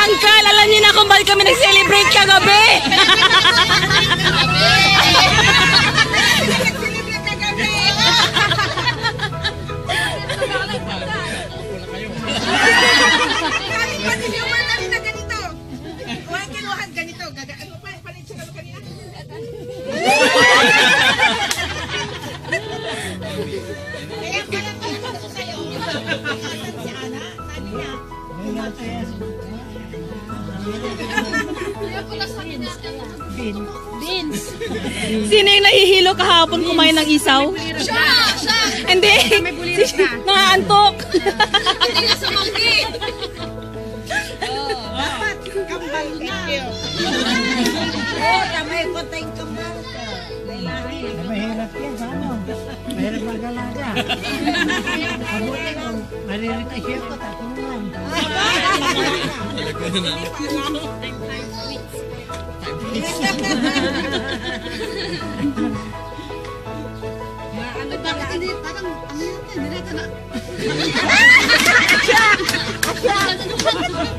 Uncle, alam niyo na kung bakit kami nag-celebrate kagabi? Beans. Sino yung nahihilo kahapon kumain ng isaw? Siya! Hindi. Nangantok. Hindi na sa manggi. Dapat kambal na. May konting kambal ka. Mahirap yan, ano? Mahirap mag-alaga. Mabuti kung mariretasyon ko, tatungan.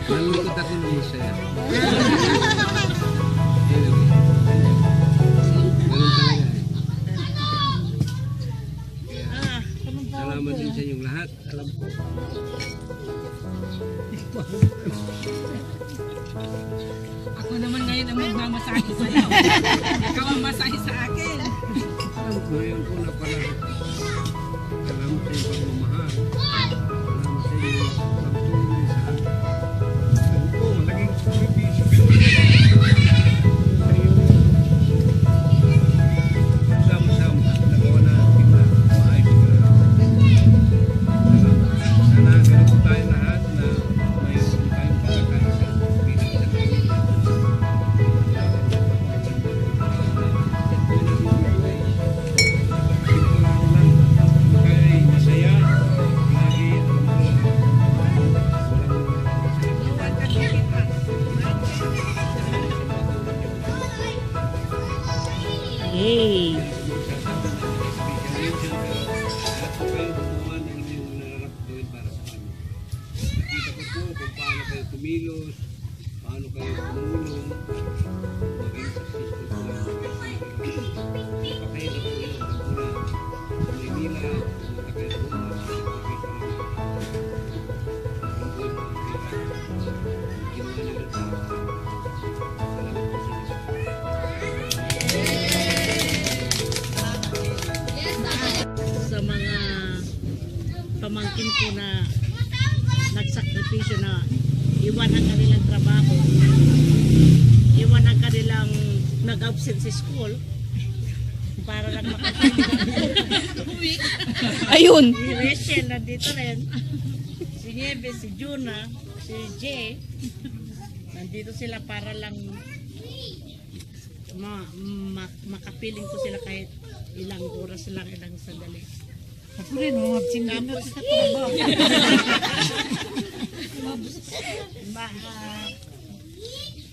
Nalulungkot ako ng masaya. Ganun talaga. Salamat din sa inyong lahat. Alam ko. Ako naman ngayon ang magmamasahe sa'yo. Ikaw ang masahe sa akin. Alam ko yung una pala. Salamat sa iyong pagmamahal. Salamat sa iyong pagtulong sa akin. Alam ko, malaking sakripisyo. Sama-sama, nagawa natin na maayos na. Sana ganun po tayo lahat na mayroon tayong pagkakaisa bilang isang pamilya. Yay! Kumilos, paano kayo tumulong, maging successful po lang sa napakahirap po yun. Mula sa Maynila, pumunta kayo doon, ginawa niyo rin sa salamat po sa inyo. Sa mga pamangkin ko na nagsakripisyo na iwan ang kanilang trabaho, iwan ang kanilang nag-absent sa school para lang makapagpapit. Ayun. Si Rachel nandito rin, si Nieve, si Juna, si Jay, nandito sila para lang makapiling ko sila kahit ilang oras lang, ilang sandali. Ako rin, mag-singin na sa trabaho.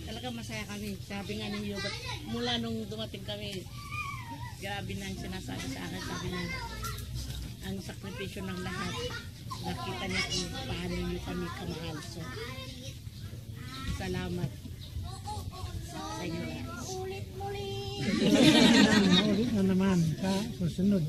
Talaga masaya kami. Sabi nga ninyo, mula nung dumating kami, grabe na ang sinasabi sa akin. Sabi niya, ang sakripisyo ng lahat. Nakita niya kung paano niyo kami kamahal. So, salamat sa inyo lahat. Ulit na naman sa susunod.